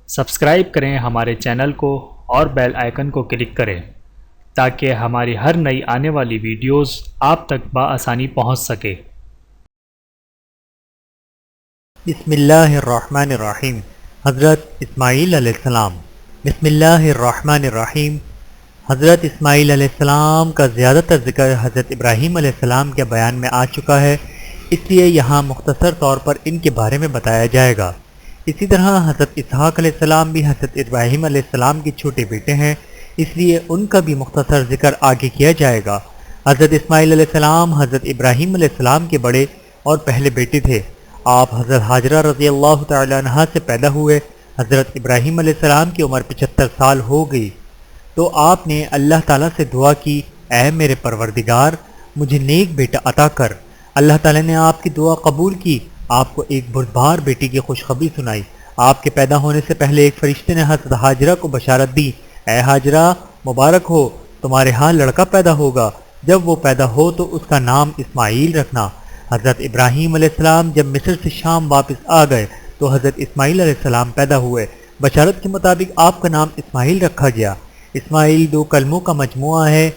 Subscribe کریں ہمارے channel کو اور بیل آئیکن کو کلک کریں تاکہ ہماری ہر نئی آنے والی ویڈیوز آپ تک بآسانی پہنچ سکے۔ بسم اللہ الرحمن الرحیم۔ حضرت اسماعیل علیہ السلام۔ بسم اللہ الرحمن الرحیم۔ حضرت اسماعیل علیہ السلام کا زیادہ تر ذکر حضرت ابراہیم علیہ السلام کے بیان میں آ چکا ہے، اس لیے یہاں مختصر طور پر ان کے بارے میں بتایا جائے گا۔ اسی طرح حضرت اسحاق علیہ السلام بھی حضرت ابراہیم علیہ السلام کے چھوٹے بیٹے ہیں، اس لیے ان کا بھی مختصر ذکر آگے کیا جائے گا۔ حضرت اسماعیل علیہ السلام حضرت ابراہیم علیہ السلام کے بڑے اور پہلے بیٹے تھے۔ آپ حضرت حاجرہ رضی اللہ تعالی عنہا سے پیدا ہوئے۔ حضرت ابراہیم علیہ السلام کی عمر 75 سال ہو گئی تو آپ نے اللہ تعالیٰ سے دعا کی، اے میرے پروردگار مجھے نیک بیٹا عطا کر۔ اللہ تعالیٰ نے آپ کی دعا قبول کی، آپ کو ایک بردبار بیٹی کی خوشخبری سنائی۔ آپ کے پیدا ہونے سے پہلے ایک فرشتے نے حضرت حاجرہ کو بشارت دی، اے حاجرہ مبارک ہو، تمہارے ہاں لڑکا پیدا ہوگا، جب وہ پیدا ہو تو اس کا نام اسماعیل رکھنا۔ حضرت ابراہیم علیہ السلام جب مصر سے شام واپس آ گئے تو حضرت اسماعیل علیہ السلام پیدا ہوئے۔ بشارت کے مطابق آپ کا نام اسماعیل رکھا گیا۔ اسماعیل دو کلموں کا مجموعہ ہے،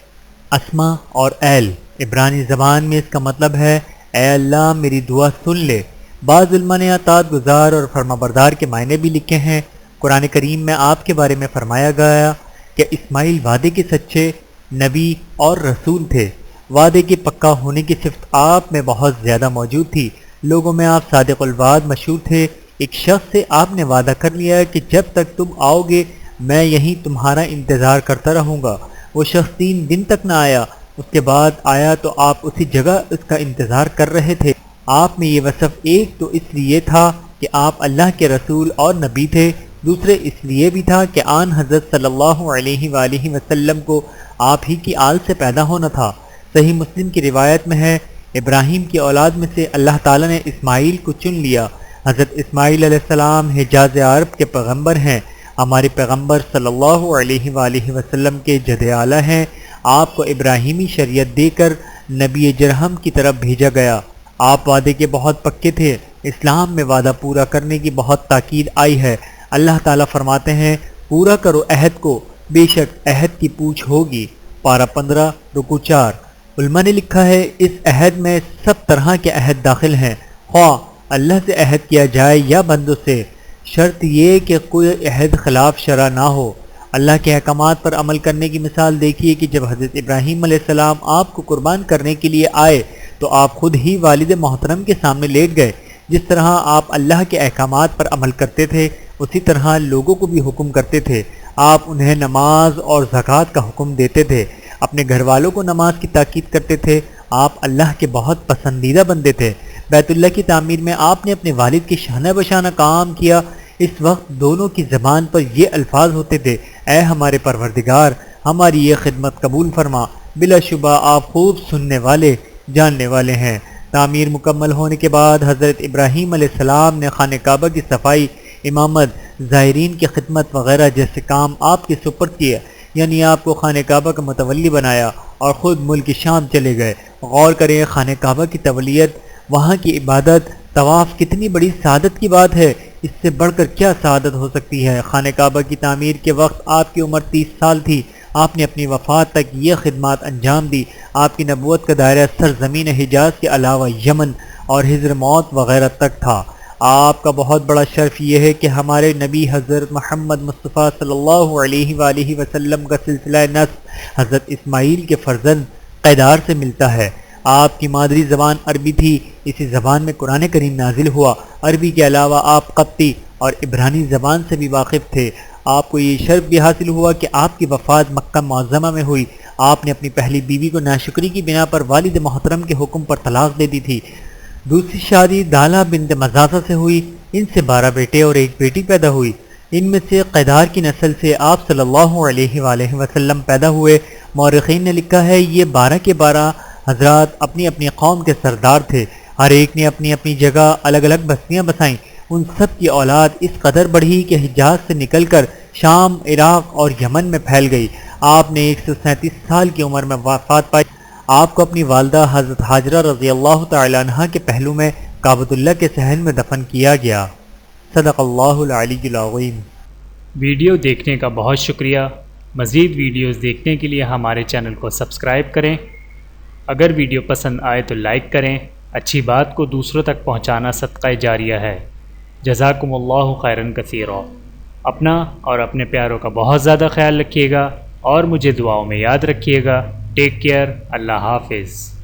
اسما اور ایل۔ عبرانی زبان میں اس کا مطلب ہے اے اللہ میری دعا سن لے۔ بعض علماء نے اطاعت گزار اور فرمانبردار کے معنی بھی لکھے ہیں۔ قرآن کریم میں آپ کے بارے میں فرمایا گیا کہ اسماعیل وعدے کے سچے نبی اور رسول تھے۔ وعدے کے پکا ہونے کی صفت آپ میں بہت زیادہ موجود تھی۔ لوگوں میں آپ صادق الوعد مشہور تھے۔ ایک شخص سے آپ نے وعدہ کر لیا کہ جب تک تم آؤ گے میں یہیں تمہارا انتظار کرتا رہوں گا۔ وہ شخص 3 دن تک نہ آیا، اس کے بعد آیا تو آپ اسی جگہ اس کا انتظار کر رہے تھے۔ آپ میں یہ وصف ایک تو اس لیے تھا کہ آپ اللہ کے رسول اور نبی تھے، دوسرے اس لیے بھی تھا کہ آن حضرت صلی اللہ علیہ وآلہ وسلم کو آپ ہی کی آل سے پیدا ہونا تھا۔ صحیح مسلم کی روایت میں ہے، ابراہیم کی اولاد میں سے اللہ تعالیٰ نے اسماعیل کو چن لیا۔ حضرت اسماعیل علیہ السلام حجاز عرب کے پیغمبر ہیں۔ ہمارے پیغمبر صلی اللہ علیہ وآلہ وسلم کے جد اعلیٰ ہیں۔ آپ کو ابراہیمی شریعت دے کر نبی جرہم کی طرف بھیجا گیا۔ آپ وعدے کے بہت پکے تھے۔ اسلام میں وعدہ پورا کرنے کی بہت تاکید آئی ہے۔ اللہ تعالیٰ فرماتے ہیں پورا کرو عہد کو، بے شک عہد کی پوچھ ہوگی۔ پارہ 15 رکوع 4۔ علماء نے لکھا ہے اس عہد میں سب طرح کے عہد داخل ہیں، خواہ اللہ سے عہد کیا جائے یا بندوں سے، شرط یہ کہ کوئی عہد خلاف شرع نہ ہو۔ اللہ کے احکامات پر عمل کرنے کی مثال دیکھیے کہ جب حضرت ابراہیم علیہ السلام آپ کو قربان کرنے کے لیے آئے تو آپ خود ہی والد محترم کے سامنے لیٹ گئے۔ جس طرح آپ اللہ کے احکامات پر عمل کرتے تھے اسی طرح لوگوں کو بھی حکم کرتے تھے۔ آپ انہیں نماز اور زکوٰۃ کا حکم دیتے تھے، اپنے گھر والوں کو نماز کی تاکید کرتے تھے۔ آپ اللہ کے بہت پسندیدہ بندے تھے۔ بیت اللہ کی تعمیر میں آپ نے اپنے والد کے شانہ بشانہ کام کیا۔ اس وقت دونوں کی زبان پر یہ الفاظ ہوتے تھے، اے ہمارے پروردگار ہماری یہ خدمت قبول فرما، بلا شبہ آپ خوب سننے والے جاننے والے ہیں۔ تعمیر مکمل ہونے کے بعد حضرت ابراہیم علیہ السلام نے خانہ کعبہ کی صفائی، امامت، زائرین کی خدمت وغیرہ جیسے کام آپ کے سپرد کیے، یعنی آپ کو خانہ کعبہ کا متولی بنایا اور خود ملک شام چلے گئے۔ غور کریں خانہ کعبہ کی تولیت، وہاں کی عبادت، طواف کتنی بڑی سعادت کی بات ہے، اس سے بڑھ کر کیا سعادت ہو سکتی ہے۔ خانہ کعبہ کی تعمیر کے وقت آپ کی عمر 30 سال تھی۔ آپ نے اپنی وفات تک یہ خدمات انجام دی۔ آپ کی نبوت کا دائرہ سرزمین حجاز کے علاوہ یمن اور حضر موت وغیرہ تک تھا۔ آپ کا بہت بڑا شرف یہ ہے کہ ہمارے نبی حضرت محمد مصطفیٰ صلی اللہ علیہ وآلہ وسلم کا سلسلہ نسب حضرت اسماعیل کے فرزند قیدار سے ملتا ہے۔ آپ کی مادری زبان عربی تھی، اسی زبان میں قرآن کریم نازل ہوا۔ عربی کے علاوہ آپ قبطی اور عبرانی زبان سے بھی واقف تھے۔ آپ کو یہ شرف بھی حاصل ہوا کہ آپ کی وفات مکہ معظمہ میں ہوئی۔ آپ نے اپنی پہلی بیوی کو ناشکری کی بنا پر والد محترم کے حکم پر طلاق دے دی تھی۔ دوسری شادی دالہ بنت مزازہ سے ہوئی، ان سے 12 بیٹے اور 1 بیٹی پیدا ہوئی۔ ان میں سے قیدار کی نسل سے آپ صلی اللہ علیہ وآلہ وسلم پیدا ہوئے۔ مورخین نے لکھا ہے یہ 12 کے 12 حضرات اپنی اپنی قوم کے سردار تھے، ہر ایک نے اپنی اپنی جگہ الگ الگ بستیاں بسائیں۔ ان سب کی اولاد اس قدر بڑھی کہ حجاز سے نکل کر شام، عراق اور یمن میں پھیل گئی۔ آپ نے 137 سال کی عمر میں وفات پائی۔ آپ کو اپنی والدہ حضرت حاجرہ رضی اللہ تعالی عنہ کے پہلو میں کعبۃ اللہ کے صحن میں دفن کیا گیا۔ صدق اللہ العلی العظیم۔ ویڈیو دیکھنے کا بہت شکریہ۔ مزید ویڈیوز دیکھنے کے لیے ہمارے چینل کو سبسکرائب کریں۔ اگر ویڈیو پسند آئے تو لائک کریں۔ اچھی بات کو دوسروں تک پہنچانا صدقہ جاریہ ہے۔ جزاکم اللہ خیرا کثیرا۔ اپنا اور اپنے پیاروں کا بہت زیادہ خیال رکھیے گا اور مجھے دعاؤں میں یاد رکھیے گا۔ Take care. اللہ حافظ۔